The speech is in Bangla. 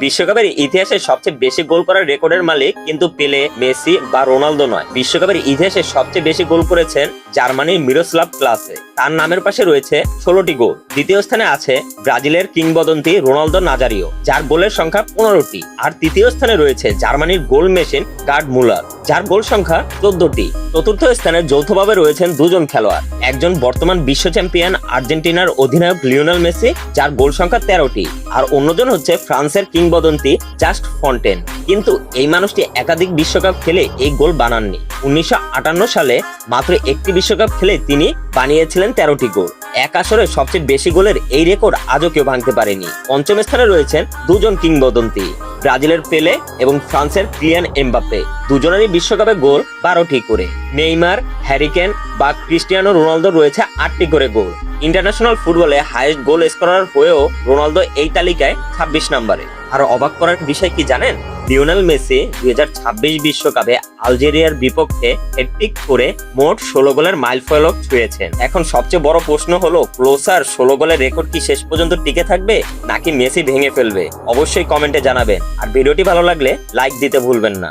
বিশ্বকাপের ইতিহাসে সবচেয়ে বেশি গোল করার রেকর্ডের মালিক কিন্তু পেলে, মেসি বা রোনালদো নয়। বিশ্বকাপের ইতিহাসে সবচেয়ে বেশি গোল করেছেন জার্মানির মিরোস্লাভ ক্লাসে, তার নামের পাশে রয়েছে 16টি গোল। দ্বিতীয় স্থানে আছে ব্রাজিলের কিংবদন্তি রোনালদো নাজারিও, যার গোলের সংখ্যা 15টি। আর তৃতীয় স্থানে রয়েছে জার্মানির গোল মেশিন গার্ড মুলার, যার গোল সংখ্যা 14টি। চতুর্থ স্থানে যৌথভাবে রয়েছেন দুজন খেলোয়াড়, একজন বর্তমান বিশ্ব চ্যাম্পিয়ন আর্জেন্টিনার অধিনায়ক লিওনেল মেসি, যার গোল সংখ্যা 13টি, আর অন্যজন হচ্ছে ফ্রান্সের কিংবদন্তি জাস্ট ফন্টেন। কিন্তু এই মানুষটি একাধিক বিশ্বকাপ খেলে এই গোল বানাননি। 1958 সালে মাত্র একটি বিশ্বকাপ খেলে তিনি বানিয়েছিলেন 13টি গোল। এক আসরে সবচেয়ে বেশি গোলের এই রেকর্ড আজও কেউ ভাঙতে পারেনি। পঞ্চম স্থানে রয়েছেন দুজন কিংবদন্তি, ব্রাজিলের পেলে এবং ফ্রান্সের কিলিয়ান এমবাপ্পে। দুজনেরই বিশ্বকাপে গোল 12টি করে। নেইমার, হ্যারি কেন বা ক্রিস্টিয়ানো রোনালদো রয়েছে 8টি করে গোল। ইন্টারন্যাশনাল ফুটবলে হাইয়েস্ট গোল স্কোরার হয়েও রোনালদো এই তালিকায় 26 নম্বরে। আর অবাক করার বিষয় কি জানেন? লিওনেল মেসি 2026 বিশ্বকাপে আলজেরিয়ার বিপক্ষে হ্যাটট্রিক করে মোট 16 গোলের মাইলফলক ছুঁয়েছেন। এখন সবচেয়ে বড় প্রশ্ন হলো, ক্লোসার 16 গোলের রেকর্ড কি শেষ পর্যন্ত টিকে থাকবে নাকি মেসি ভেঙে ফেলবে? অবশ্যই কমেন্টে জানাবেন। আর ভিডিওটি ভালো লাগলে লাইক দিতে ভুলবেন না।